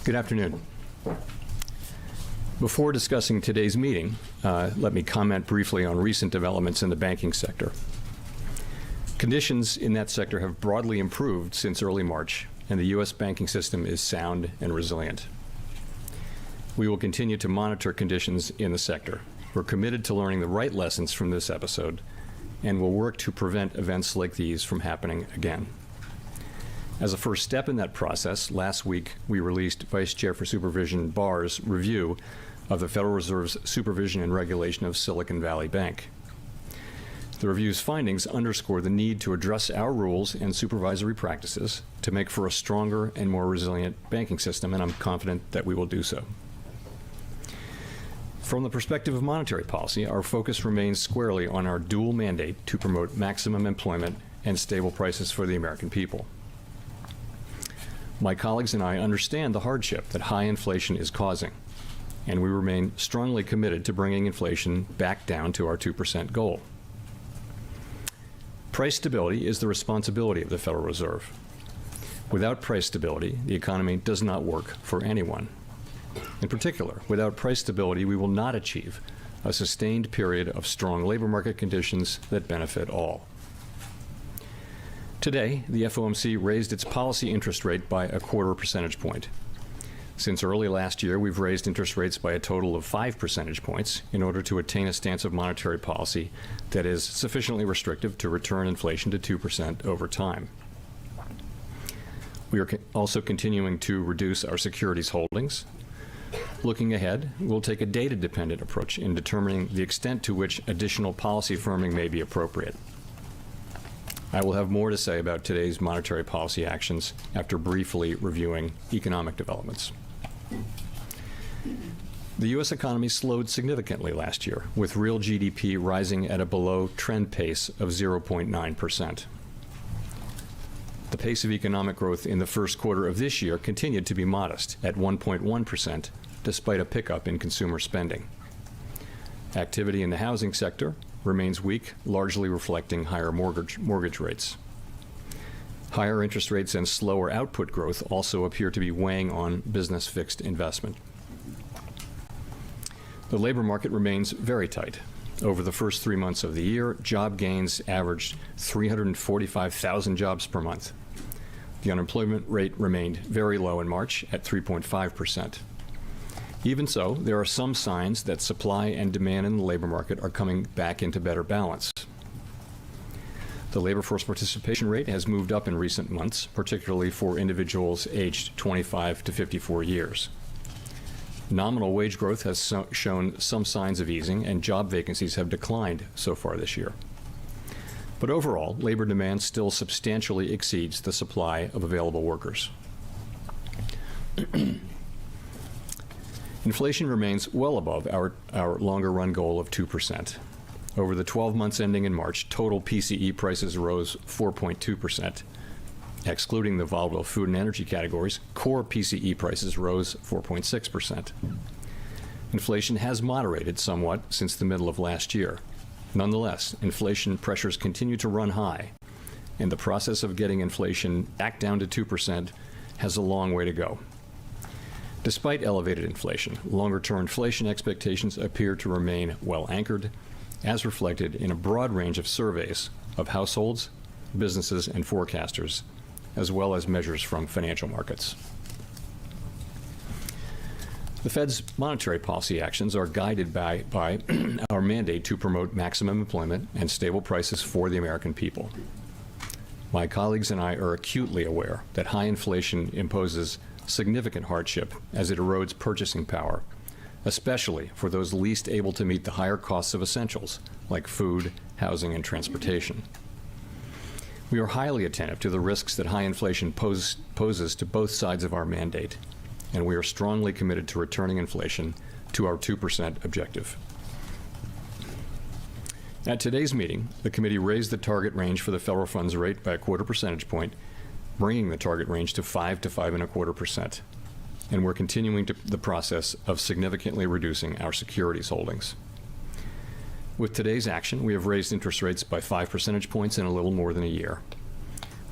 Good afternoon. Before discussing today's meeting, let me comment briefly on recent developments in the banking sector. Conditions in that sector have broadly improved since early March, and the U.S. banking system is sound and resilient. We will continue to monitor conditions in the sector. We're committed to learning the right lessons from this episode, and will work to prevent events like these from happening again. As a first step in that process, last week we released Vice Chair for Supervision Barr's review of the Federal Reserve's supervision and regulation of Silicon Valley Bank. The review's findings underscore the need to address our rules and supervisory practices to make for a stronger and more resilient banking system, and I'm confident that we will do so. From the perspective of monetary policy, our focus remains squarely on our dual mandate to promote maximum employment and stable prices for the American people. My colleagues and I understand the hardship that high inflation is causing, and we remain strongly committed to bringing inflation back down to our 2% goal. Price stability is the responsibility of the Federal Reserve. Without price stability, the economy does not work for anyone. In particular, without price stability, we will not achieve a sustained period of strong labor market conditions that benefit all. Today, the FOMC raised its policy interest rate by a 1/4 percentage point. Since early last year, we've raised interest rates by a total of 5 percentage points in order to attain a stance of monetary policy that is sufficiently restrictive to return inflation to 2% over time. We are also continuing to reduce our securities holdings. Looking ahead, we'll take a data-dependent approach in determining the extent to which additional policy firming may be appropriate. I will have more to say about today's monetary policy actions after briefly reviewing economic developments. The U.S. economy slowed significantly last year, with real GDP rising at a below-trend pace of 0.9%. The pace of economic growth in the first quarter of this year continued to be modest at 1.1%, despite a pickup in consumer spending. Activity in the housing sector remains weak, largely reflecting higher mortgage rates. Higher interest rates and slower output growth also appear to be weighing on business fixed investment. The labor market remains very tight. Over the first 3 months of the year, job gains averaged 345,000 jobs per month. The unemployment rate remained very low in March at 3.5%. Even so, there are some signs that supply and demand in the labor market are coming back into better balance. The labor force participation rate has moved up in recent months, particularly for individuals aged 25 to 54 years. Nominal wage growth has shown some signs of easing, and job vacancies have declined so far this year. But overall, labor demand still substantially exceeds the supply of available workers. Inflation remains well above our longer-run goal of 2%. Over the 12 months ending in March, total PCE prices rose 4.2%. Excluding the volatile food and energy categories, core PCE prices rose 4.6%. Inflation has moderated somewhat since the middle of last year. Nonetheless, inflation pressures continue to run high, and the process of getting inflation back down to 2% has a long way to go. Despite elevated inflation, longer-term inflation expectations appear to remain well anchored, as reflected in a broad range of surveys of households, businesses, and forecasters, as well as measures from financial markets. The Fed's monetary policy actions are guided by our mandate to promote maximum employment and stable prices for the American people. My colleagues and I are acutely aware that high inflation imposes significant hardship as it erodes purchasing power, especially for those least able to meet the higher costs of essentials like food, housing, and transportation. We are highly attentive to the risks that high inflation poses to both sides of our mandate, and we are strongly committed to returning inflation to our 2% objective. At today's meeting, the committee raised the target range for the federal funds rate by a 1/4 percentage point, bringing the target range to 5 to 5.25%. And we're continuing the process of significantly reducing our securities holdings. With today's action, we have raised interest rates by 5 percentage points in a little more than a year.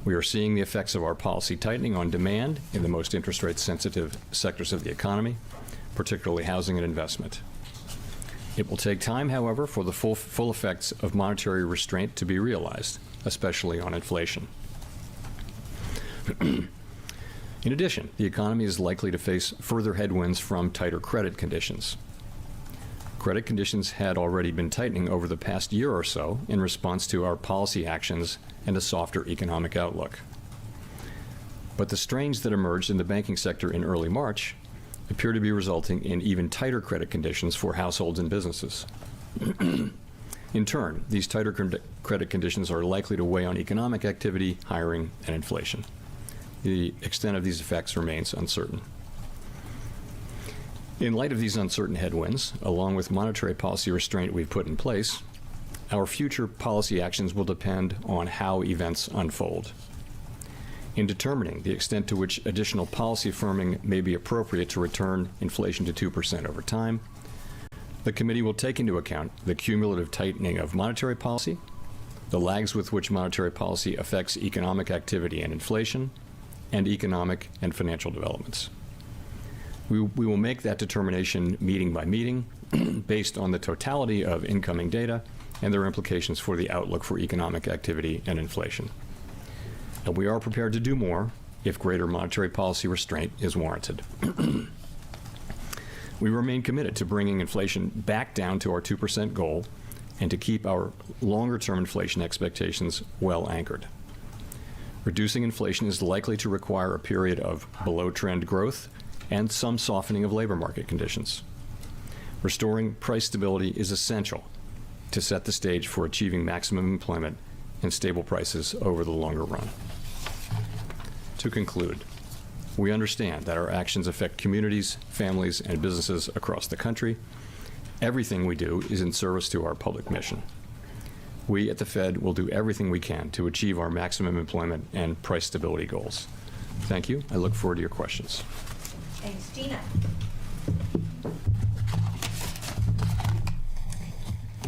We are seeing the effects of our policy tightening on demand in the most interest rate sensitive sectors of the economy, particularly housing and investment. It will take time, however, for the full effects of monetary restraint to be realized, especially on inflation. In addition, the economy is likely to face further headwinds from tighter credit conditions. Credit conditions had already been tightening over the past year or so in response to our policy actions and a softer economic outlook. But the strains that emerged in the banking sector in early March appear to be resulting in even tighter credit conditions for households and businesses. In turn, these tighter credit conditions are likely to weigh on economic activity, hiring, and inflation. The extent of these effects remains uncertain. In light of these uncertain headwinds, along with monetary policy restraint we've put in place, our future policy actions will depend on how events unfold. In determining the extent to which additional policy firming may be appropriate to return inflation to 2% over time, the committee will take into account the cumulative tightening of monetary policy, the lags with which monetary policy affects economic activity and inflation, and economic and financial developments. We will make that determination meeting by meeting based on the totality of incoming data and their implications for the outlook for economic activity and inflation. And we are prepared to do more if greater monetary policy restraint is warranted. We remain committed to bringing inflation back down to our 2% goal and to keep our longer-term inflation expectations well anchored. Reducing inflation is likely to require a period of below-trend growth and some softening of labor market conditions. Restoring price stability is essential to set the stage for achieving maximum employment and stable prices over the longer run. To conclude, we understand that our actions affect communities, families, and businesses across the country. Everything we do is in service to our public mission. We at the Fed will do everything we can to achieve our maximum employment and price stability goals. Thank you. I look forward to your questions. Thanks, Gina.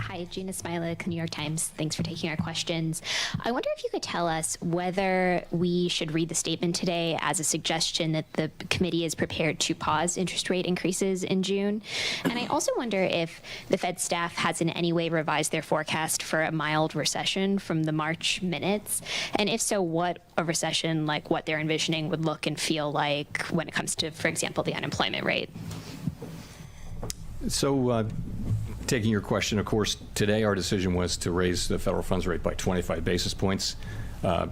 Hi, Gina Smilik, New York Times. Thanks for taking our questions. I wonder if you could tell us whether we should read the statement today as a suggestion that the committee is prepared to pause interest rate increases in June. And I also wonder if the Fed staff has in any way revised their forecast for a mild recession from the March minutes. And if so, what a recession like what they're envisioning would look and feel like when it comes to, for example, the unemployment rate. So, taking your question, of course, today our decision was to raise the federal funds rate by 25 basis points. A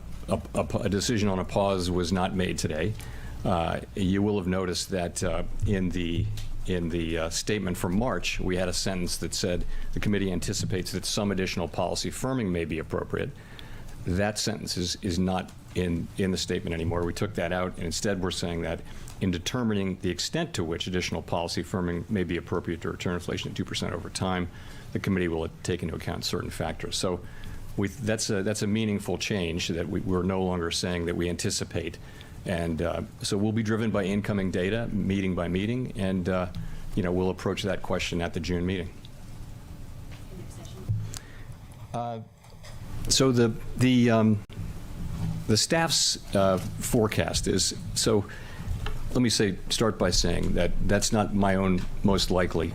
decision on a pause was not made today. You will have noticed that in the statement from March, we had a sentence that said the committee anticipates that some additional policy firming may be appropriate. That sentence is not in the statement anymore. We took that out, and instead we're saying that in determining the extent to which additional policy firming may be appropriate to return inflation at 2% over time, the committee will take into account certain factors. So that's a meaningful change that we're no longer saying that we anticipate. And so we'll be driven by incoming data, meeting by meeting, and we'll approach that question at the June meeting. So the staff's forecast is, so let me start by saying that that's not my own most likely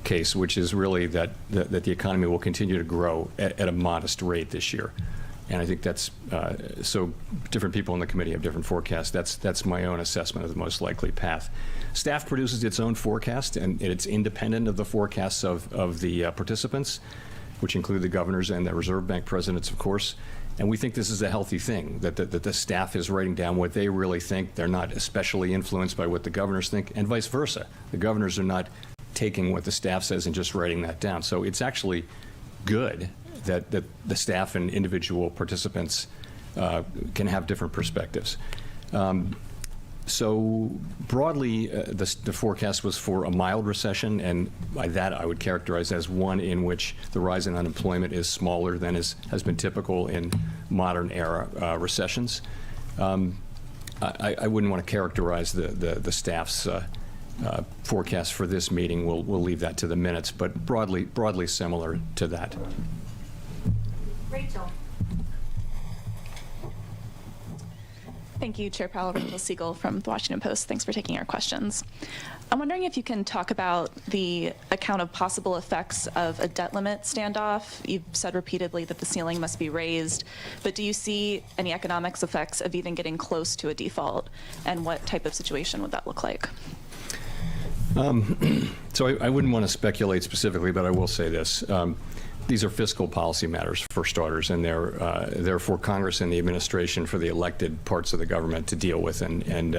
case, which is really that the economy will continue to grow at a modest rate this year. And I think that's, so different people in the committee have different forecasts. That's my own assessment of the most likely path. Staff produces its own forecast, and it's independent of the forecasts of the participants, which include the governors and the Reserve Bank presidents, of course. And we think this is a healthy thing, that the staff is writing down what they really think. They're not especially influenced by what the governors think, and vice versa. The governors are not taking what the staff says and just writing that down. So it's actually good that the staff and individual participants can have different perspectives. So broadly, the forecast was for a mild recession, and by that I would characterize as one in which the rise in unemployment is smaller than has been typical in modern era recessions. I wouldn't want to characterize the staff's forecast for this meeting. We'll leave that to the minutes, but broadly similar to that. Rachel. Thank you, Chair Powell. Rachel Siegel from the Washington Post. Thanks for taking our questions. I'm wondering if you can talk about the account of possible effects of a debt limit standoff. You've said repeatedly that the ceiling must be raised, but do you see any economics effects of even getting close to a default? And what type of situation would that look like? So I wouldn't want to speculate specifically, but I will say this. These are fiscal policy matters, for starters, and they're for Congress and the administration, for the elected parts of the government to deal with, and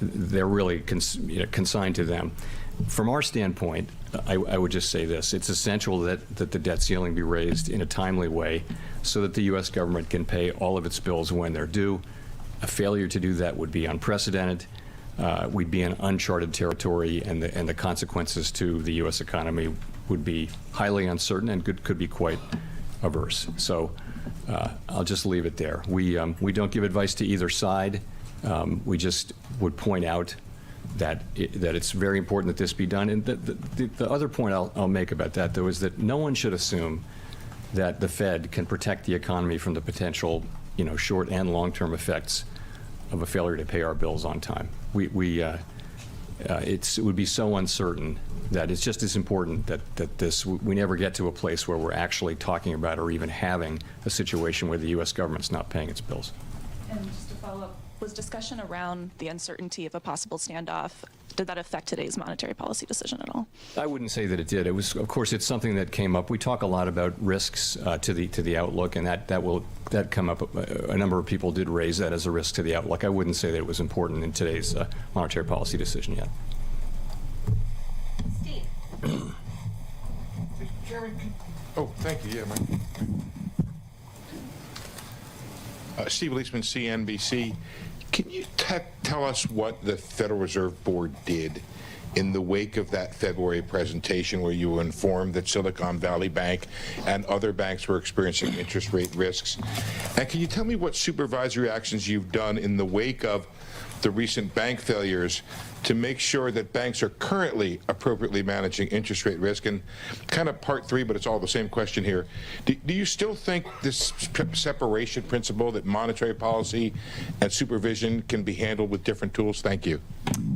they're really consigned to them. From our standpoint, I would just say this. It's essential that the debt ceiling be raised in a timely way so that the U.S. government can pay all of its bills when they're due. A failure to do that would be unprecedented. We'd be in uncharted territory, and the consequences to the U.S. economy would be highly uncertain and could be quite averse. So I'll just leave it there. We don't give advice to either side. We just would point out that it's very important that this be done. And the other point I'll make about that, though, is that no one should assume that the Fed can protect the economy from the potential, short and long-term effects of a failure to pay our bills on time. It would be so uncertain that it's just as important that we never get to a place where we're actually talking about or even having a situation where the U.S. government's not paying its bills. And just to follow up, was discussion around the uncertainty of a possible standoff, did that affect today's monetary policy decision at all? I wouldn't say that it did. It was, of course, it's something that came up. We talk a lot about risks to the outlook, and that come up. A number of people did raise that as a risk to the outlook. I wouldn't say that it was important in today's monetary policy decision yet. Steve. Mr. Chairman, oh, thank you. Yeah, Steve Leisman, CNBC. Can you tell us what the Federal Reserve Board did in the wake of that February presentation where you were informed that Silicon Valley Bank and other banks were experiencing interest rate risks? And can you tell me what supervisory actions you've done in the wake of the recent bank failures to make sure that banks are currently appropriately managing interest rate risk? And kind of part three, but it's all the same question here. Do you still think this separation principle, that monetary policy and supervision can be handled with different tools? Thank you.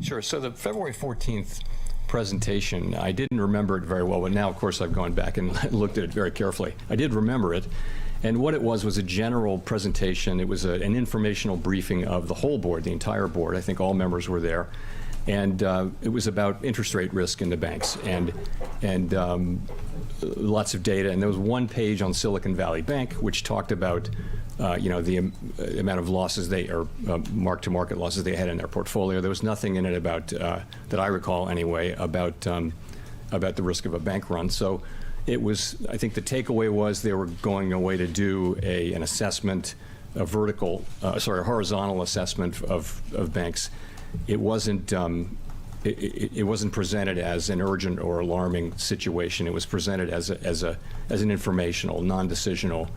Sure. So the February 14th presentation, I didn't remember it very well, but now, of course, I've gone back and looked at it very carefully. I did remember it. And what it was a general presentation. It was an informational briefing of the whole board, the entire board. I think all members were there. And it was about interest rate risk in the banks and lots of data. And there was one page on Silicon Valley Bank which talked about the amount of losses mark-to-market losses they had in their portfolio. There was nothing in it about that I recall anyway about the risk of a bank run. So it was, I think the takeaway was they were going away to do an assessment, a horizontal assessment of banks. It wasn't it wasn't presented as an urgent or alarming situation. It was presented as an informational, non-decisional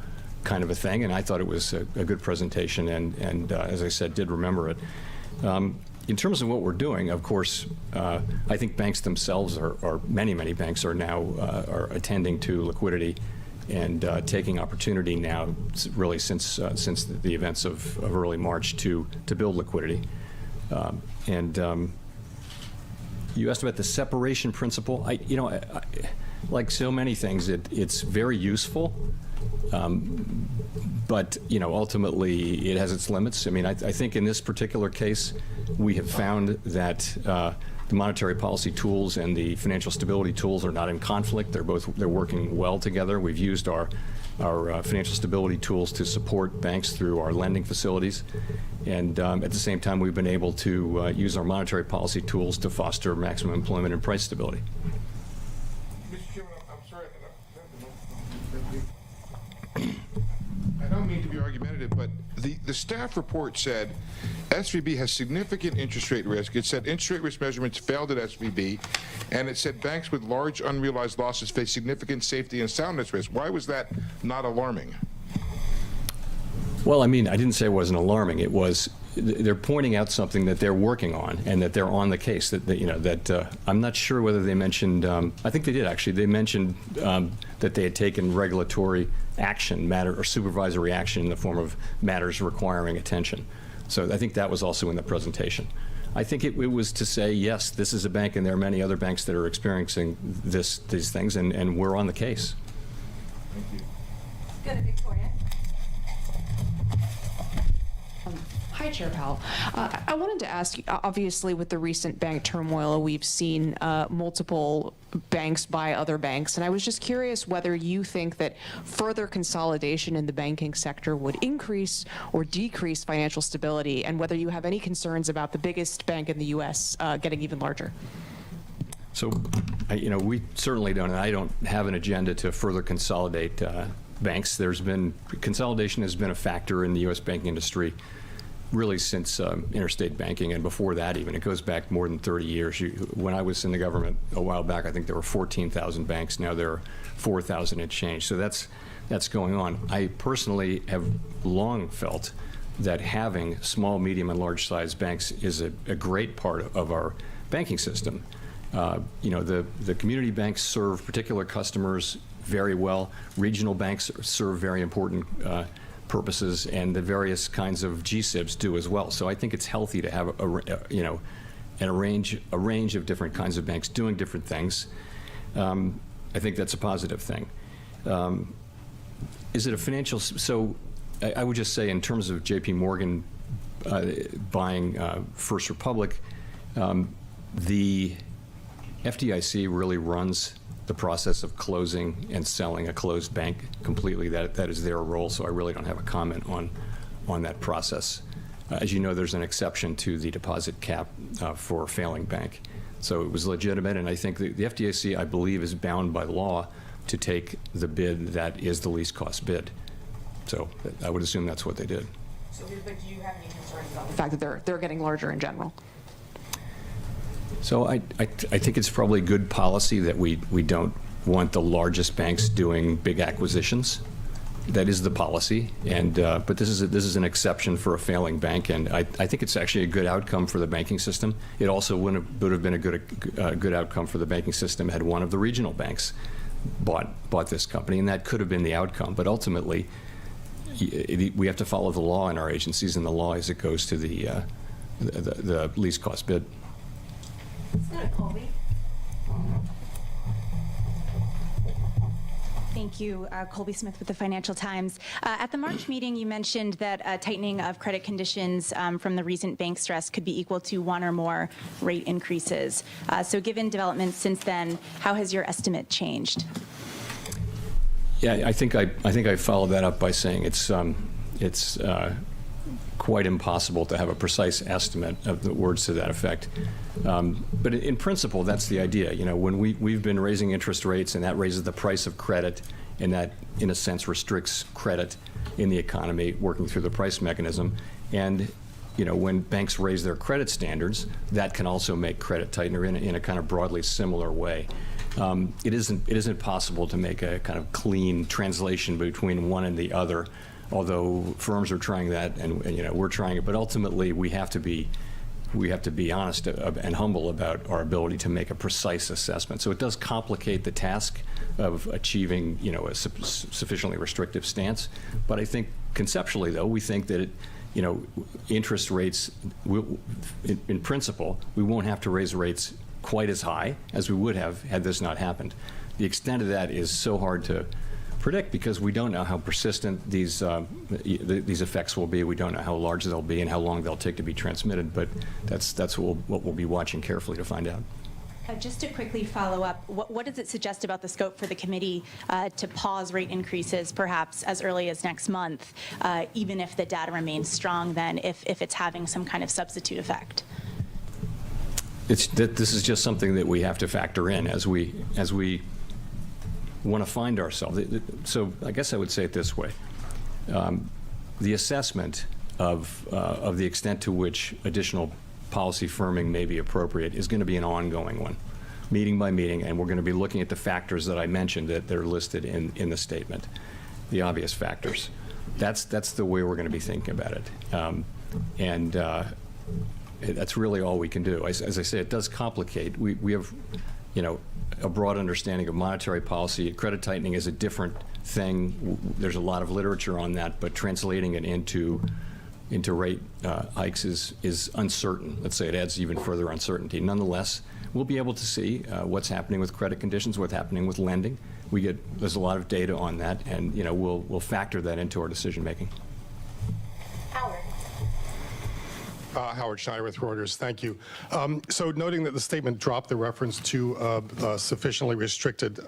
kind of a thing, and I thought it was a good presentation, and as I said, did remember it. In terms of what we're doing, of course, I think banks themselves many banks are now are attending to liquidity and taking opportunity now, really since the events of early March, to build liquidity. You asked about the separation principle. Like so many things, it's very useful. But ultimately, it has its limits. I mean, I think in this particular case, we have found that the monetary policy tools and the financial stability tools are not in conflict. They're working well together. We've used our financial stability tools to support banks through our lending facilities, and at the same time, we've been able to use our monetary policy tools to foster maximum employment and price stability. Mr. Chairman, I'm sorry. I don't mean to be argumentative, but the staff report said SVB has significant interest rate risk. It said interest rate risk measurements failed at SVB, and it said banks with large unrealized losses face significant safety and soundness risk. Why was that not alarming? Well, I mean, I didn't say it wasn't alarming. It was, they're pointing out something that they're working on and that they're on the case. That I'm not sure whether they mentioned. I think they did actually. They mentioned that they had taken regulatory action, or supervisory action in the form of matters requiring attention. So I think that was also in the presentation. I think it was to say, yes, this is a bank, and there are many other banks that are experiencing these things, and we're on the case. Go to Victoria. Hi, Chair Powell. I wanted to ask, obviously, with the recent bank turmoil, we've seen multiple banks buy other banks, and I was just curious whether you think that further consolidation in the banking sector would increase or decrease financial stability, and whether you have any concerns about the biggest bank in the U.S. Getting even larger. So, we certainly don't, and I don't have an agenda to further consolidate banks. Consolidation has been a factor in the U.S. banking industry really since interstate banking, and before that even. It goes back more than 30 years. When I was in the government a while back, I think there were 14,000 banks. Now there are 4,000 and change. So that's going on. I personally have long felt that having small, medium, and large-sized banks is a great part of our banking system. The community banks serve particular customers very well. Regional banks serve very important purposes, and the various kinds of GSIBs do as well. So I think it's healthy to have a range of different kinds of banks doing different things. I think that's a positive thing. Is it a financial? So I would just say, in terms of J.P. Morgan buying First Republic, the FDIC really runs the process of closing and selling a closed bank completely. That is their role, so I really don't have a comment on that process. As you know, there's an exception to the deposit cap for a failing bank. So it was legitimate, and I think the FDIC, I believe, is bound by law to take the bid that is the least cost bid. So I would assume that's what they did. So, but do you have any concerns about the fact that they're getting larger in general? So I think it's probably good policy that we don't want the largest banks doing big acquisitions. That is the policy, and but this is an exception for a failing bank, and I think it's actually a good outcome for the banking system. It also would have been a good outcome for the banking system had one of the regional banks bought this company, and that could have been the outcome. But ultimately, we have to follow the law in our agencies, and the law is it goes to the least cost bid. Let's go to Colby. Thank you. Colby Smith with the Financial Times. At the March meeting, you mentioned that a tightening of credit conditions from the recent bank stress could be equal to one or more rate increases. So given developments since then, how has your estimate changed? Yeah, I think I followed that up by saying it's quite impossible to have a precise estimate of the words to that effect. But in principle, that's the idea. When we've been raising interest rates, and that raises the price of credit, and that, in a sense, restricts credit in the economy, working through the price mechanism. And when banks raise their credit standards, that can also make credit tighter in a kind of broadly similar way. It isn't possible to make a kind of clean translation between one and the other, although firms are trying that, and we're trying it. But ultimately, we have to be honest and humble about our ability to make a precise assessment. So it does complicate the task of achieving a sufficiently restrictive stance. But I think conceptually, though, we think that interest rates, in principle, we won't have to raise rates quite as high as we would have had this not happened. The extent of that is so hard to predict because we don't know how persistent these effects will be. We don't know how large they'll be and how long they'll take to be transmitted. But that's what we'll be watching carefully to find out. Just to quickly follow up, what does it suggest about the scope for the committee to pause rate increases perhaps as early as next month, even if the data remains strong then, if it's having some kind of substitute effect? This is just something that we have to factor in as we want to find ourselves. So I guess I would say it this way. The assessment of the extent to which additional policy firming may be appropriate is going to be an ongoing one, meeting by meeting, and we're going to be looking at the factors that I mentioned that are listed in the statement, the obvious factors. That's the way we're going to be thinking about it. That's really all we can do. As I say, it does complicate. We have, a broad understanding of monetary policy. Credit tightening is a different thing. There's a lot of literature on that, but translating it into, into rate hikes is uncertain. Let's say it adds even further uncertainty. Nonetheless, we'll be able to see what's happening with credit conditions, what's happening with lending. There's a lot of data on that, and we'll factor that into our decision making. Howard. Howard Schneider with Reuters. Thank you. So noting that the statement dropped the reference to sufficiently restrictive,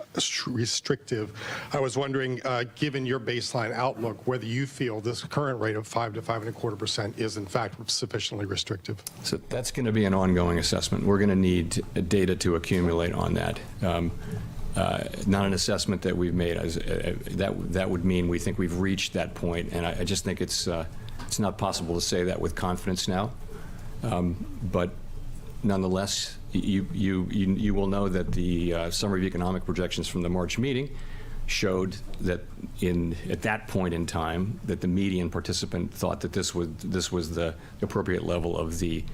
I was wondering, given your baseline outlook, whether you feel this current rate of 5 to 5.25% is in fact sufficiently restrictive. So that's going to be an ongoing assessment. We're going to need data to accumulate on that. Not an assessment that we've made. That would mean we think we've reached that point, and I just think it's not possible to say that with confidence now. But nonetheless, you will know that the summary of economic projections from the March meeting showed that at that point in time that the median participant thought that this was the appropriate level of the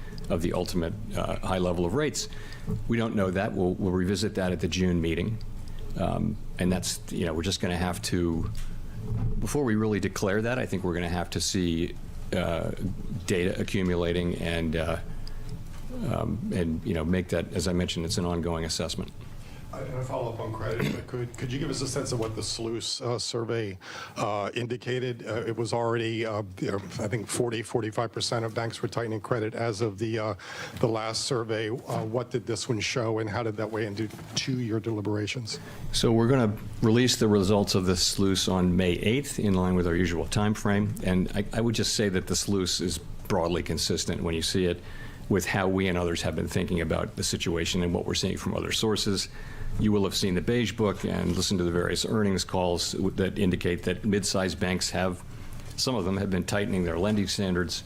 ultimate high level of rates. We don't know that. We'll revisit that at the June meeting, and that's we're just going to have to, before we really declare that, I think we're going to have to see data accumulating and make that, as I mentioned, it's an ongoing assessment. And a follow-up on credit, if I could you give us a sense of what the SLOOS survey indicated? It was already, I think 45% of banks were tightening credit as of the last survey. What did this one show, and how did that weigh into your deliberations? So we're going to release the results of the SLOOS on May 8th, in line with our usual time frame. And I would just say that the SLOOS is broadly consistent when you see it with how we and others have been thinking about the situation and what we're seeing from other sources. You will have seen the Beige Book and listened to the various earnings calls that indicate that mid-sized banks some of them have been tightening their lending standards.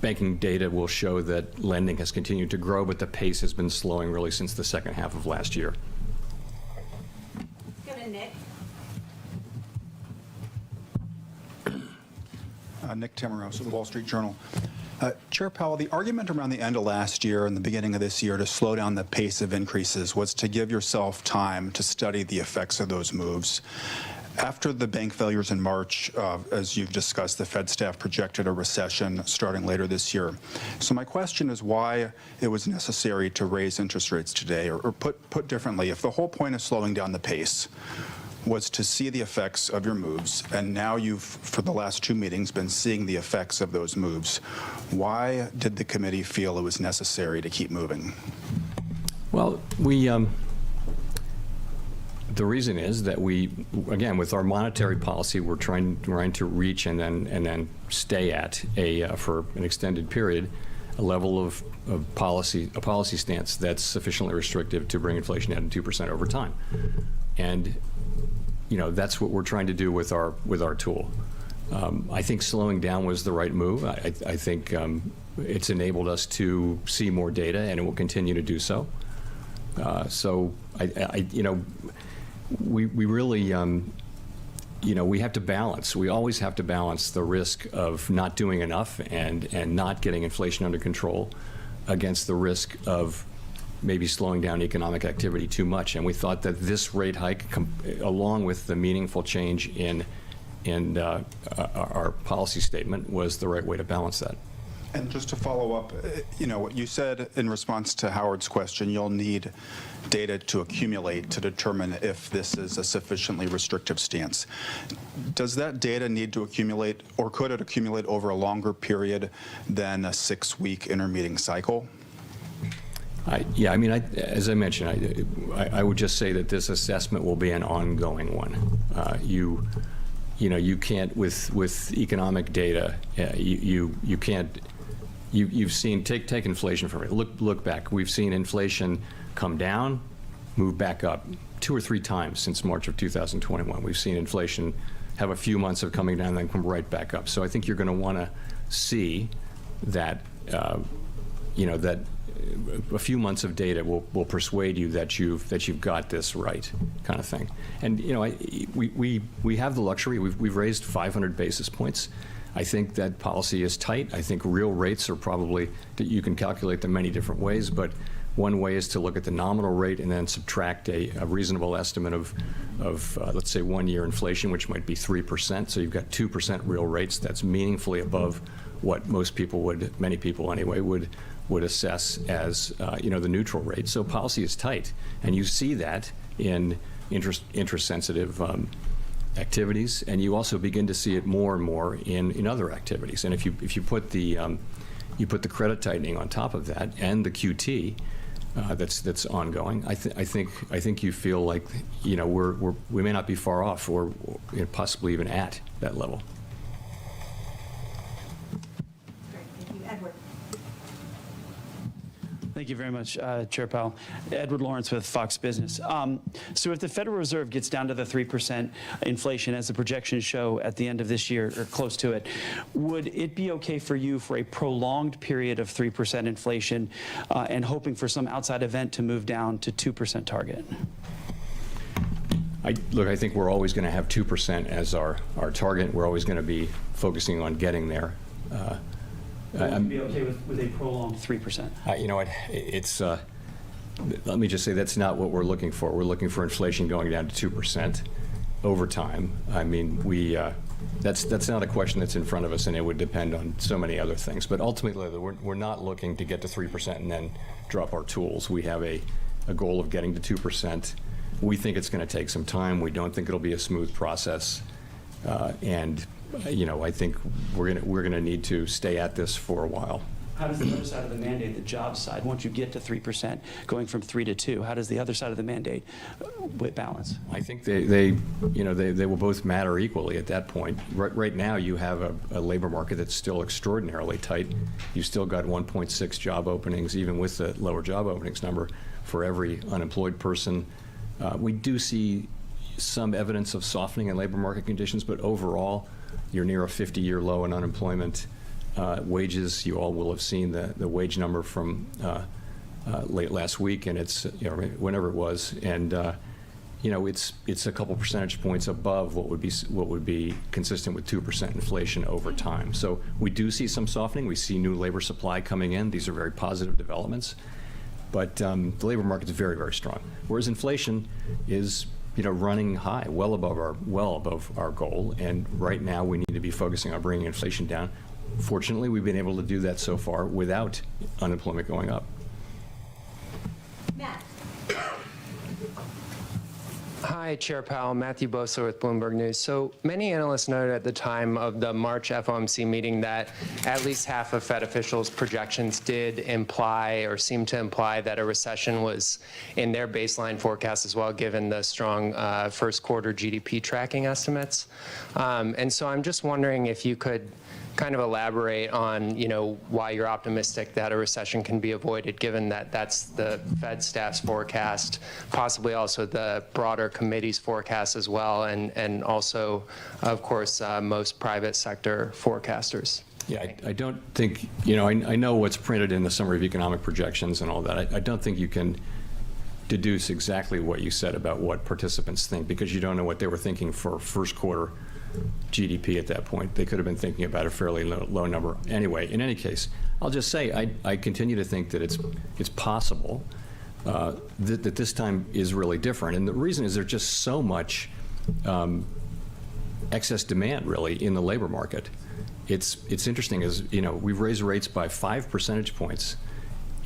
Banking data will show that lending has continued to grow, but the pace has been slowing really since the second half of last year. Go to Nick. Nick Tamaros of the Wall Street Journal. Chair Powell, the argument around the end of last year and the beginning of this year to slow down the pace of increases was to give yourself time to study the effects of those moves. After the bank failures in March, as you've discussed, the Fed staff projected a recession starting later this year. So my question is why it was necessary to raise interest rates today, or put differently, if the whole point of slowing down the pace was to see the effects of your moves, and now you've, for the last 2 meetings, been seeing the effects of those moves. Why did the committee feel it was necessary to keep moving? Well, the reason is that again, with our monetary policy, we're trying to reach and then stay at for an extended period, a level of policy stance that's sufficiently restrictive to bring inflation down to 2% over time. And that's what we're trying to do with our tool. I think slowing down was the right move. I think it's enabled us to see more data, and it will continue to do so. So we really we have to balance. We always have to balance the risk of not doing enough and not getting inflation under control against the risk of maybe slowing down economic activity too much. And we thought that this rate hike, along with the meaningful change in our policy statement, was the right way to balance that. And just to follow up, what you said in response to Howard's question, you'll need data to accumulate to determine if this is a sufficiently restrictive stance. Does that data need to accumulate, or could it accumulate over a longer period than a 6-week intermeeting cycle? As I mentioned, I would just say that this assessment will be an ongoing one. You can't, with economic data, you can't. You've seen, take inflation for it. Look back. We've seen inflation come down, move back up 2 or 3 times since March of 2021. We've seen inflation have a few months of coming down and then come right back up. So I think you're going to want to see that, that a few months of data will persuade you that you've got this right, kind of thing. And we have the luxury. We've raised 500 basis points. I think that policy is tight. I think real rates are probably, that you can calculate them many different ways, but One way is to look at the nominal rate and then subtract a reasonable estimate of let's say 1-year inflation, which might be 3%. So you've got 2% real rates. That's meaningfully above what most people would, many people anyway, would assess as the neutral rate. So policy is tight, and you see that in interest-sensitive activities, and you also begin to see it more and more in other activities. And if you put the credit tightening on top of that and the QT that's ongoing, I think you feel like we may not be far off, or possibly even at that level. Thank you. Edward. Thank you very much, Chair Powell. Edward Lawrence with Fox Business. So if the Federal Reserve gets down to the 3% inflation, as the projections show at the end of this year, or close to it, would it be okay for you for a prolonged period of 3% inflation and hoping for some outside event to move down to 2% target? Look, I think we're always going to have 2% as our target. We're always going to be focusing on getting there. Would you be okay with a prolonged 3%? It's let me just say that's not what we're looking for. We're looking for inflation going down to 2% over time. I mean, that's not a question that's in front of us, and it would depend on so many other things. But ultimately, we're not looking to get to 3% and then drop our tools. We have a goal of getting to 2%. We think it's going to take some time. We don't think it'll be a smooth process, and I think we're going to need to stay at this for a while. How does the other side of the mandate, the jobs side, once you get to 3%, going from 3 to 2, how does the other side of the mandate balance? I think they will both matter equally at that point. Right now, you have a labor market that's still extraordinarily tight. You've still got 1.6 job openings, even with the lower job openings number, for every unemployed person. We do see some evidence of softening in labor market conditions, but overall, you're near a 50-year low in unemployment. Wages, you all will have seen the wage number from late last week, and it's whenever it was, and it's a couple percentage points above what would be consistent with 2% inflation over time. So we do see some softening. We see new labor supply coming in. These are very positive developments, but the labor market is very, very strong. Whereas inflation is running high, well above our goal, and right now we need to be focusing on bringing inflation down. Fortunately, we've been able to do that so far without unemployment going up. Matt. Hi, Chair Powell. Matthew Boesler with Bloomberg News. So many analysts noted at the time of the March FOMC meeting that at least half of Fed officials' projections did imply or seem to imply that a recession was in their baseline forecast as well, given the strong first quarter GDP tracking estimates. And so I'm just wondering if you could kind of elaborate on, why you're optimistic that a recession can be avoided, given that that's the Fed staff's forecast, possibly also the broader committee's forecast as well, and also, of course, most private sector forecasters. Yeah, I don't think, I know what's printed in the Summary of Economic Projections and all that. I don't think you can deduce exactly what you said about what participants think, because you don't know what they were thinking for first quarter GDP at that point. They could have been thinking about a fairly low number. Anyway, in any case, I'll just say I continue to think that it's possible that this time is really different. And the reason is there's just so much excess demand, really, in the labor market. It's interesting, as we've raised rates by 5 percentage points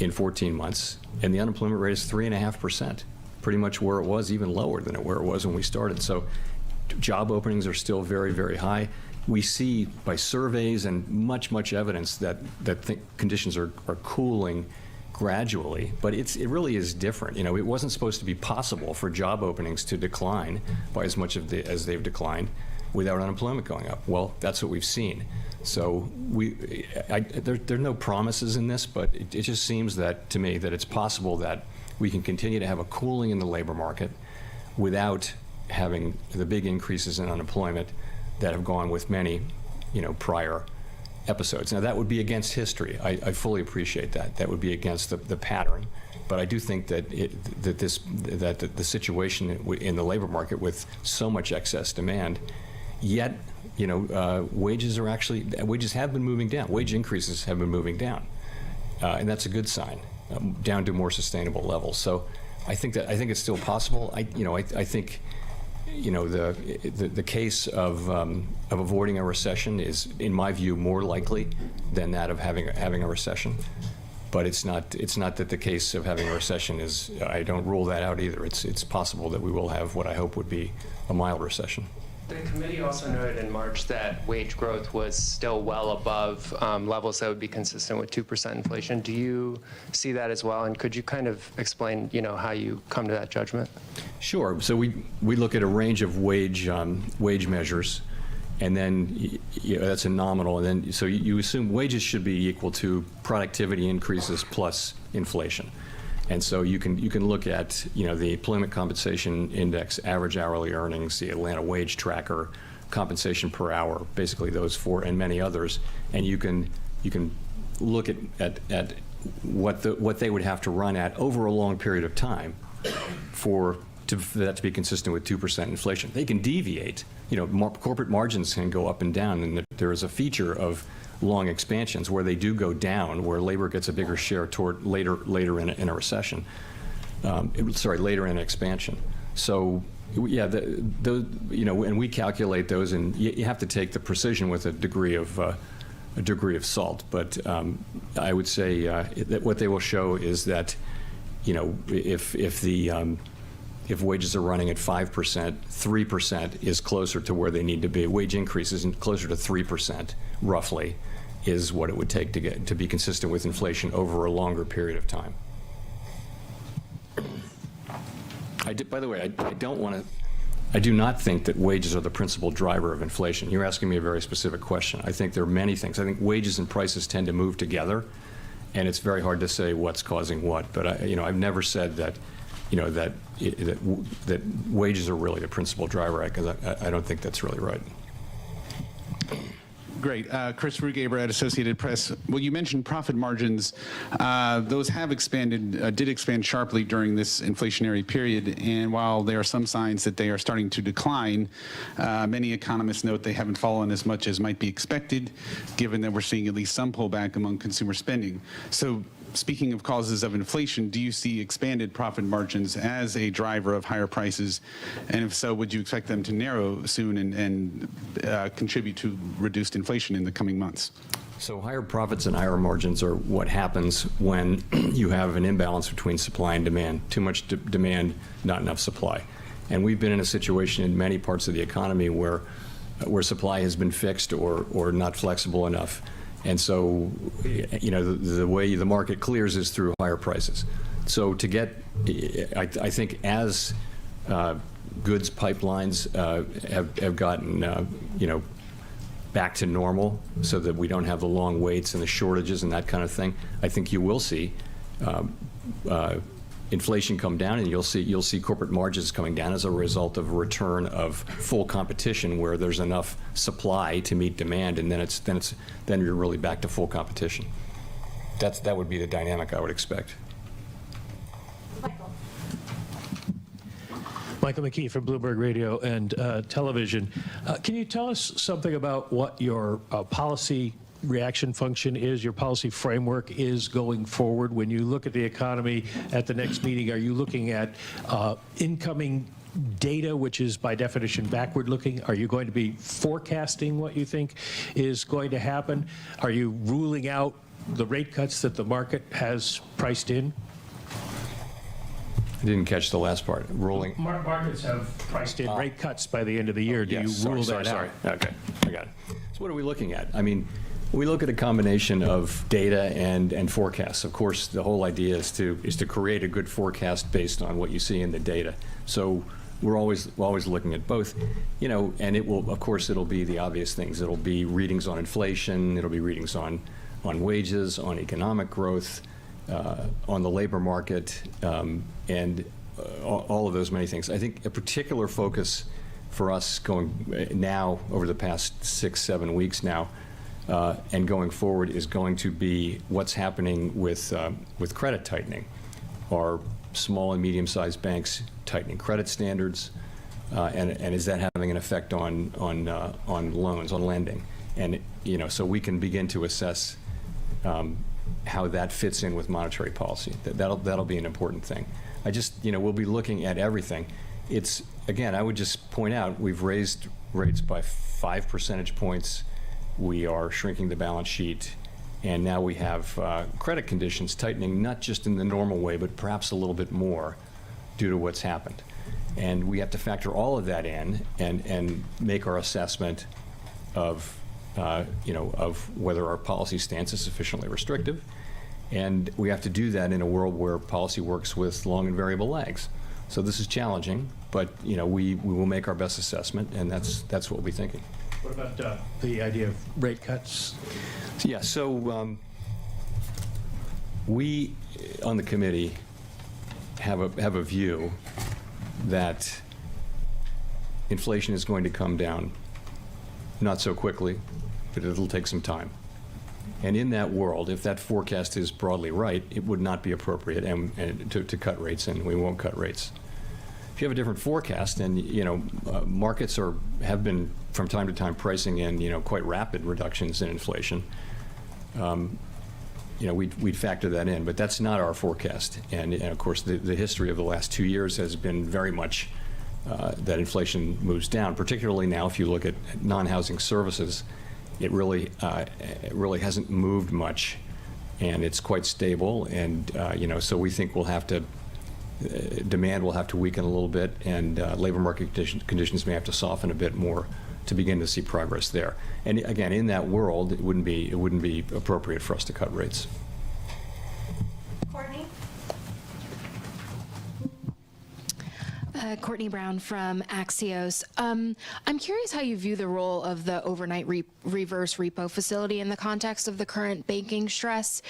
in 14 months, and the unemployment rate is 3.5%, pretty much where it was, even lower than where it was when we started. So job openings are still very, very high. We see by surveys and much evidence that conditions are cooling gradually, but it really is different. It wasn't supposed to be possible for job openings to decline by as much as they've declined without unemployment going up. Well, that's what we've seen. So there are no promises in this, but it just seems to me that it's possible that we can continue to have a cooling in the labor market without having the big increases in unemployment that have gone with many, prior episodes. Now, that would be against history. I fully appreciate that. That would be against the pattern. But I do think that the situation in the labor market with so much excess demand, yet, wages have been moving down. Wage increases have been moving down, and that's a good sign. down to more sustainable levels. So I think it's still possible. I think the case of avoiding a recession is, in my view, more likely than that of having a recession. But it's not that the case of having a recession is, I don't rule that out either. It's possible that we will have what I hope would be a mild recession. The committee also noted in March that wage growth was still well above levels that would be consistent with 2% inflation. Do you see that as well? And could you kind of explain, how you come to that judgment? Sure. So we look at a range of wage measures, and then that's a nominal. And then so you assume wages should be equal to productivity increases plus inflation. And so you can look at the Employment Compensation Index, average hourly earnings, the Atlanta Wage Tracker, compensation per hour, basically those four, and many others, and you can look at what they would have to run at over a long period of time for that to be consistent with 2% inflation. They can deviate. Corporate margins can go up and down, and there is a feature of long expansions where they do go down, where labor gets a bigger share toward later in a recession. Later in an expansion. So yeah, and we calculate those, and you have to take the precision with a degree of salt. But I would say that what they will show is that if wages are running at 5%, 3% is closer to where they need to be. Wage increases closer to 3%, roughly, is what it would take to be consistent with inflation over a longer period of time. By the way, I do not think that wages are the principal driver of inflation. You're asking me a very specific question. I think there are many things. I think wages and prices tend to move together, and it's very hard to say what's causing what. But I've never said that that wages are really the principal driver, because I don't think that's really right. Great. Chris Rugaber at Associated Press. Well, you mentioned profit margins. Those have expanded, did expand sharply during this inflationary period. And while there are some signs that they are starting to decline, many economists note they haven't fallen as much as might be expected, given that we're seeing at least some pullback among consumer spending. So speaking of causes of inflation, do you see expanded profit margins as a driver of higher prices? And if so, would you expect them to narrow soon and contribute to reduced inflation in the coming months? So higher profits and higher margins are what happens when you have an imbalance between supply and demand. Too much demand, not enough supply. And we've been in a situation in many parts of the economy where supply has been fixed or not flexible enough. And so, the way the market clears is through higher prices. So I think as goods pipelines have gotten, back to normal, so that we don't have the long waits and the shortages and that kind of thing, I think you will see inflation come down, and you'll see corporate margins coming down as a result of a return of full competition, where there's enough supply to meet demand, and then you're really back to full competition. That would be the dynamic I would expect. Michael McKee from Bloomberg Radio and Television. Can you tell us something about what your policy reaction function is, your policy framework is going forward? When you look at the economy at the next meeting, are you looking at incoming data, which is by definition backward looking? Are you going to be forecasting what you think is going to happen? Are you ruling out the rate cuts that the market has priced in? I didn't catch the last part. Ruling. Markets have priced in rate cuts by the end of the year. Do you rule that out? Okay, I got it. So what are we looking at? I mean, we look at a combination of data and forecasts. Of course, the whole idea is to create a good forecast based on what you see in the data. So we're always looking at both, and it will, of course, it'll be the obvious things. It'll be readings on inflation. It'll be readings on wages, on economic growth, on the labor market, and all of those many things. I think a particular focus for us going now over the past 6-7 weeks now, and going forward, is going to be what's happening with credit tightening. Are small and medium-sized banks tightening credit standards, and is that having an effect on loans, on lending? And so we can begin to assess how that fits in with monetary policy. That'll be an important thing. We'll be looking at everything. It's, again, I would just point out, we've raised rates by 5 percentage points. We are shrinking the balance sheet. And now we have credit conditions tightening, not just in the normal way, but perhaps a little bit more due to what's happened. And we have to factor all of that in and make our assessment of, of whether our policy stance is sufficiently restrictive. And we have to do that in a world where policy works with long and variable lags. So this is challenging, but we will make our best assessment, and that's what we'll be thinking. What about the idea of rate cuts? Yeah, so we on the committee have a view that inflation is going to come down, not so quickly, but it'll take some time. And in that world, if that forecast is broadly right, it would not be appropriate and to cut rates, and we won't cut rates. If you have a different forecast, and markets have been from time to time pricing in quite rapid reductions in inflation, we'd factor that in, but that's not our forecast. And of course, the history of the last 2 years has been very much that inflation moves down. Particularly now, if you look at non-housing services, it really hasn't moved much, and it's quite stable. And so we think we'll have to. Demand will have to weaken a little bit, and labor market conditions may have to soften a bit more to begin to see progress there. And again, in that world, it wouldn't be appropriate for us to cut rates. Courtney? Courtney Brown from Axios. I'm curious how you view the role of the overnight reverse repo facility in the context of the current banking stress.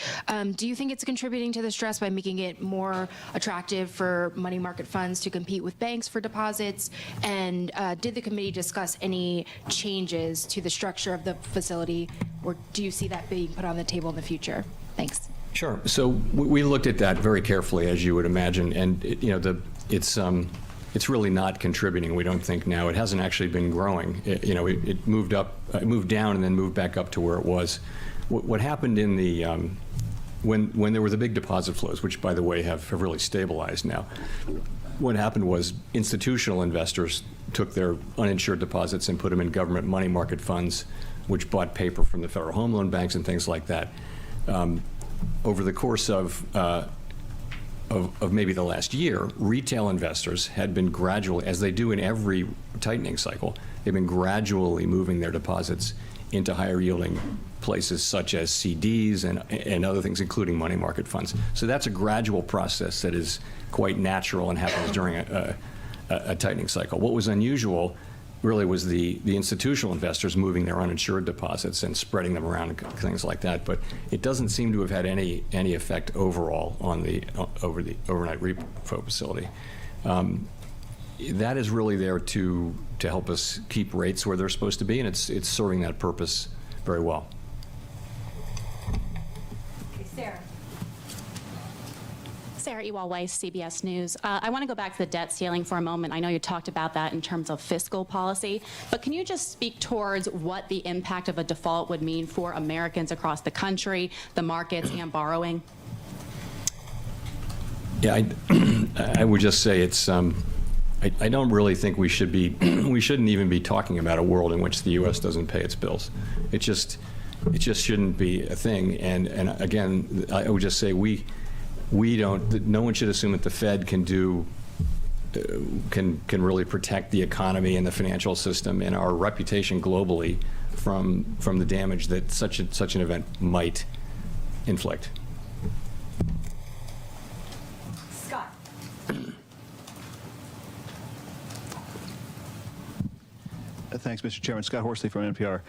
Do you think it's contributing to the stress by making it more attractive for money market funds to compete with banks for deposits? And did the committee discuss any changes to the structure of the facility, or do you see that being put on the table in the future? Thanks. Sure. So we looked at that very carefully, as you would imagine, and it's really not contributing, we don't think now. It hasn't actually been growing. It moved up, it moved down, and then moved back up to where it was. What happened in the when there were the big deposit flows, which by the way have really stabilized now, what happened was institutional investors took their uninsured deposits and put them in government money market funds, which bought paper from the Federal Home Loan Banks and things like that. Over the course of maybe the last year, retail investors had been gradually, as they do in every tightening cycle, they've been gradually moving their deposits into higher yielding places such as CDs and other things, including money market funds. So that's a gradual process that is quite natural and happens during a tightening cycle. What was unusual really was the institutional investors moving their uninsured deposits and spreading them around and things like that. But it doesn't seem to have had any effect overall on over the overnight repo facility. That is really there to help us keep rates where they're supposed to be, and it's serving that purpose very well. Okay, Sarah. Sarah Ewald-Weiss, CBS News. I want to go back to the debt ceiling for a moment. I know you talked about that in terms of fiscal policy, but can you just speak towards what the impact of a default would mean for Americans across the country, the markets, and borrowing? Yeah, I would just say it's. I don't really think we should be. We shouldn't even be talking about a world in which the U.S. doesn't pay its bills. It just shouldn't be a thing. And again, I would just say we don't. No one should assume that the Fed can really protect the economy and the financial system and our reputation globally from the damage that such an event might inflict. Scott. Thanks, Mr. Chairman. Scott Horsley from NPR.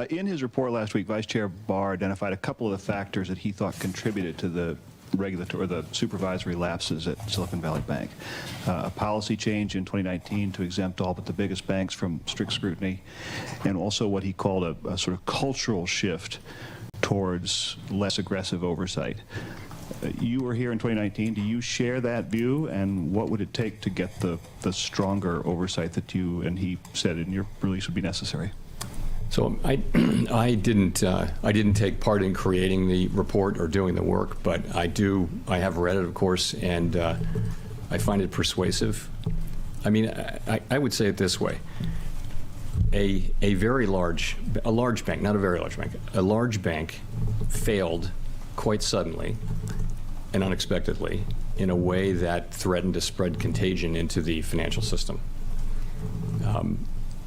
In his report last week, Vice Chair Barr identified a couple of the factors that he thought contributed to the regulatory, the supervisory lapses at Silicon Valley Bank. A policy change in 2019 to exempt all but the biggest banks from strict scrutiny, and also what he called a sort of cultural shift towards less aggressive oversight. You were here in 2019. Do you share that view, and what would it take to get the stronger oversight that you and he said in your release would be necessary? So I didn't take part in creating the report or doing the work, but I have read it, of course, and I find it persuasive. I mean, I would say it this way. A large bank, not a very large bank, a large bank failed quite suddenly and unexpectedly in a way that threatened to spread contagion into the financial system.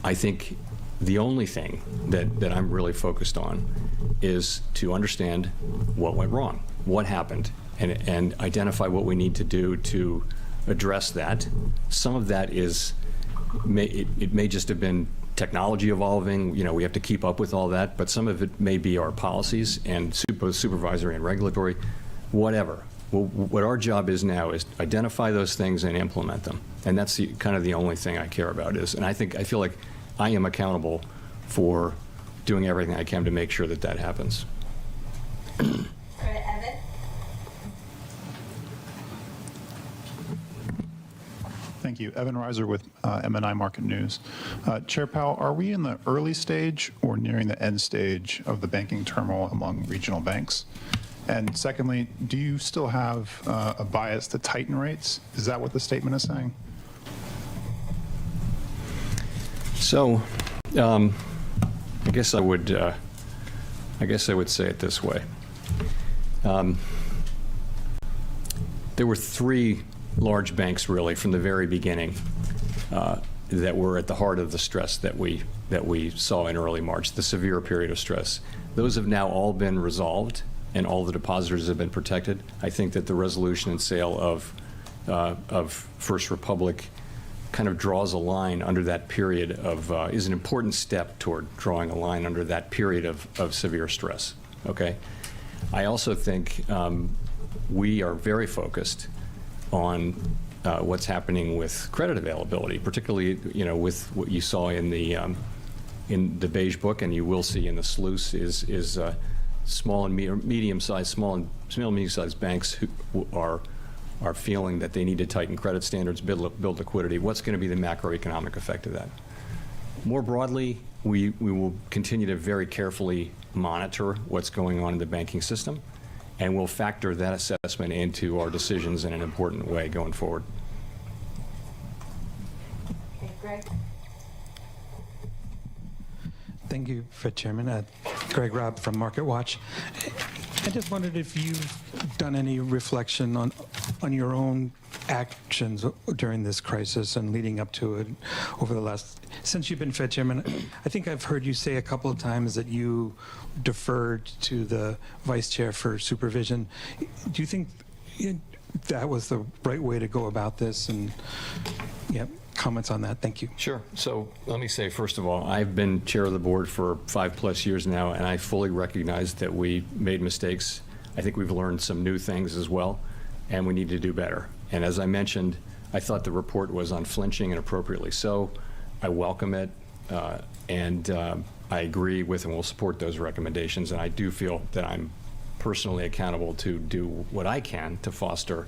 I think the only thing that I'm really focused on is to understand what went wrong, what happened, and identify what we need to do to address that. Some of that it may just have been technology evolving, we have to keep up with all that, but some of it may be our policies and both supervisory and regulatory, whatever. Well, what our job is now is identify those things and implement them. And that's kind of the only thing I care about and I feel like I am accountable for doing everything I can to make sure that happens. Evan? Thank you. Evan Reiser with MNI Market News. Chair Powell, are we in the early stage or nearing the end stage of the banking turmoil among regional banks? And secondly, do you still have a bias to tighten rates? Is that what the statement is saying? So, I guess I would say it this way. There were three large banks, really, from the very beginning, that were at the heart of the stress that we saw in early March, the severe period of stress. Those have now all been resolved, and all the depositors have been protected. I think that the resolution and sale of First Republic kind of draws a line under that period is an important step toward drawing a line under that period of severe stress, okay? I also think we are very focused on what's happening with credit availability, particularly, with what you saw in the Beige Book, and you will see in the SLOOS, is small and medium-sized banks who are feeling that they need to tighten credit standards, build liquidity. What's going to be the macroeconomic effect of that? More broadly, we will continue to very carefully monitor what's going on in the banking system, and we'll factor that assessment into our decisions in an important way going forward. Okay, Greg? Thank you, Fed Chairman. Greg Robb from Market Watch. I just wondered if you've done any reflection on your own actions during this crisis and leading up to it over the since you've been Fed Chairman. I think I've heard you say a couple of times that you deferred to the Vice Chair for supervision. Do you think that was the right way to go about this? And comments on that. Thank you. Sure. So let me say, first of all, I've been chair of the board for 5+ years now, and I fully recognize that we made mistakes. I think we've learned some new things as well, and we need to do better. And as I mentioned, I thought the report was unflinching and appropriately so. I welcome it, and I agree with and will support those recommendations. And I do feel that I'm personally accountable to do what I can to foster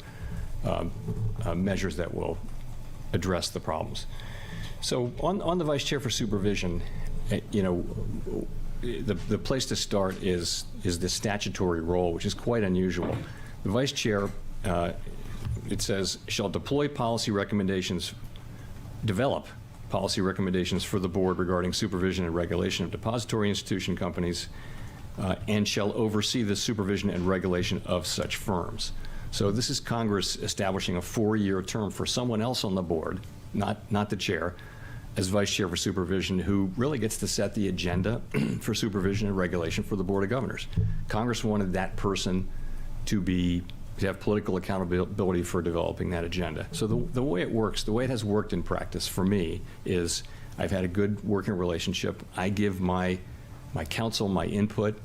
measures that will address the problems. So on the Vice Chair for supervision, the place to start is the statutory role, which is quite unusual. The Vice Chair, it says, shall develop policy recommendations for the board regarding supervision and regulation of depository institution companies, and shall oversee the supervision and regulation of such firms. So this is Congress establishing a 4-year term for someone else on the board, not the chair, as Vice Chair for supervision, who really gets to set the agenda for supervision and regulation for the Board of Governors. Congress wanted that person to have political accountability for developing that agenda. So the way it works, the way it has worked in practice for me is I've had a good working relationship. I give my counsel, my input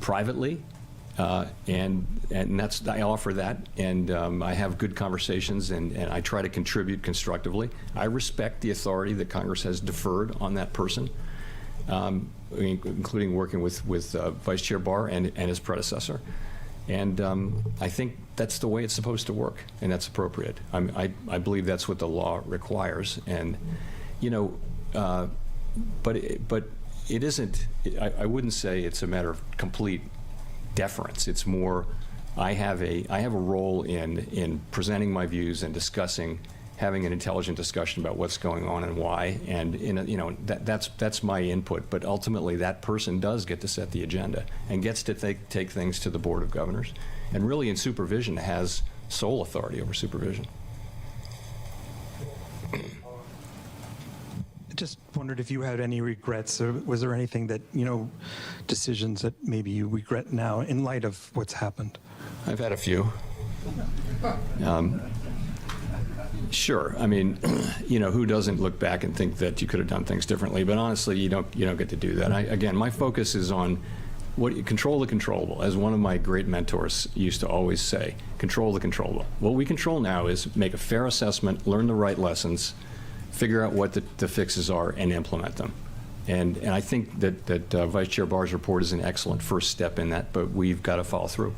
privately, and I offer that, and I have good conversations, and I try to contribute constructively. I respect the authority that Congress has deferred on that person, including working with Vice Chair Barr and his predecessor. And I think that's the way it's supposed to work, and that's appropriate. I believe that's what the law requires. And but it isn't, I wouldn't say it's a matter of complete deference. It's more, I have a role in presenting my views and discussing, having an intelligent discussion about what's going on and why, and that's my input. But ultimately, that person does get to set the agenda and gets to take things to the Board of Governors, and really in supervision has sole authority over supervision. Just wondered if you had any regrets, or was there anything that, decisions that maybe you regret now in light of what's happened? I've had a few. Sure. I mean, who doesn't look back and think that you could have done things differently? But honestly, you don't get to do that. Again, my focus is on control the controllable. As one of my great mentors used to always say, control the controllable. What we control now is make a fair assessment, learn the right lessons, figure out what the fixes are, and implement them. And I think that Vice Chair Barr's report is an excellent first step in that, but we've got to follow through.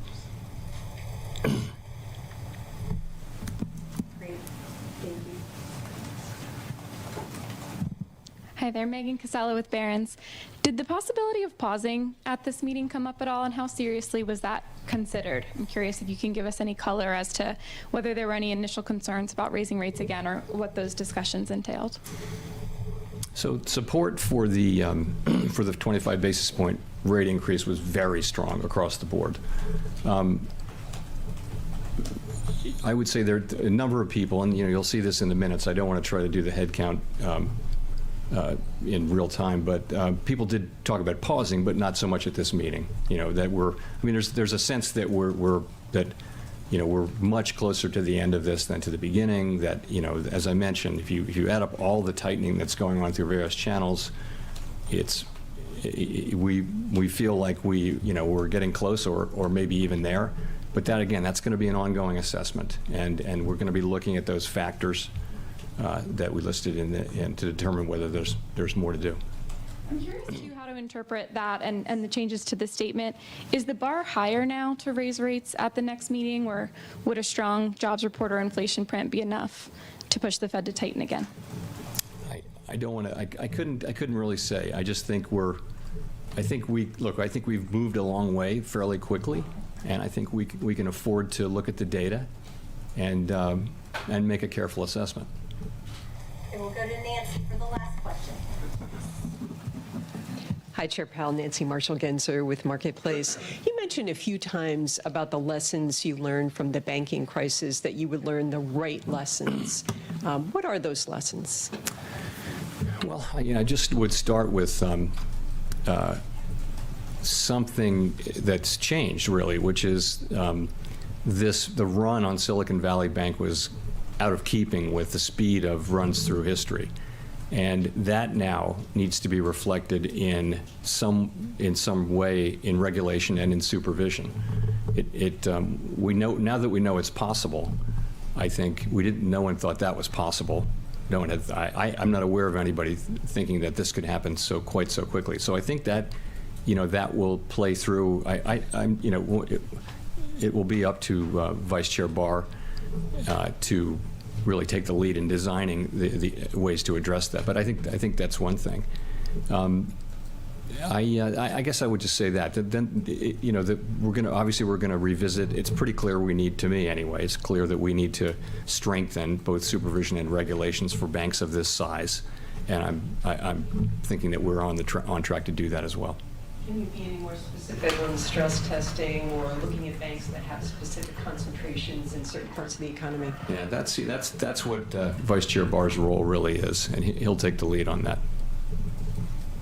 Hi there, Megan Casella with Barron's. Did the possibility of pausing at this meeting come up at all, and how seriously was that considered? I'm curious if you can give us any color as to whether there were any initial concerns about raising rates again, or what those discussions entailed. So support for the 25 basis point rate increase was very strong across the board. I would say there are a number of people, and you'll see this in the minutes. I don't want to try to do the head count in real time, but people did talk about pausing, but not so much at this meeting. There's a sense that we're much closer to the end of this than to the beginning. That, as I mentioned, if you add up all the tightening that's going on through various channels, we feel like we're getting close or maybe even there. But that, again, that's going to be an ongoing assessment, and we're going to be looking at those factors that we listed in to determine whether there's more to do. I'm curious too how to interpret that and the changes to the statement. Is the bar higher now to raise rates at the next meeting, or would a strong jobs report or inflation print be enough to push the Fed to tighten again? I don't want to. I couldn't really say. I just think I think we've moved a long way fairly quickly, and I think we can afford to look at the data and make a careful assessment. And we'll go to Nancy for the last question. Hi, Chair Powell. Nancy Marshall-Genzer with Marketplace. You mentioned a few times about the lessons you learned from the banking crisis, that you would learn the right lessons. What are those lessons? Well, I just would start with something that's changed, really, which is the run on Silicon Valley Bank was out of keeping with the speed of runs through history. And that now needs to be reflected in some way in regulation and in supervision. We know now that we know it's possible. I think no one thought that was possible. No one had. I'm not aware of anybody thinking that this could happen quite so quickly. So I think that that will play through. It will be up to Vice Chair Barr to really take the lead in designing the ways to address that. But I think that's one thing. I guess I would just say that. Then we're going to revisit. It's pretty clear to me anyway. It's clear that we need to strengthen both supervision and regulations for banks of this size, and I'm thinking that we're on track to do that as well. Can you be any more specific on stress testing or looking at banks that have specific concentrations in certain parts of the economy? Yeah, that's what Vice Chair Barr's role really is, and he'll take the lead on that.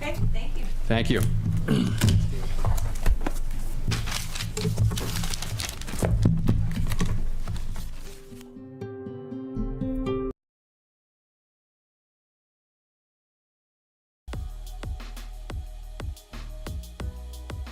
Okay, thank you. Thank you.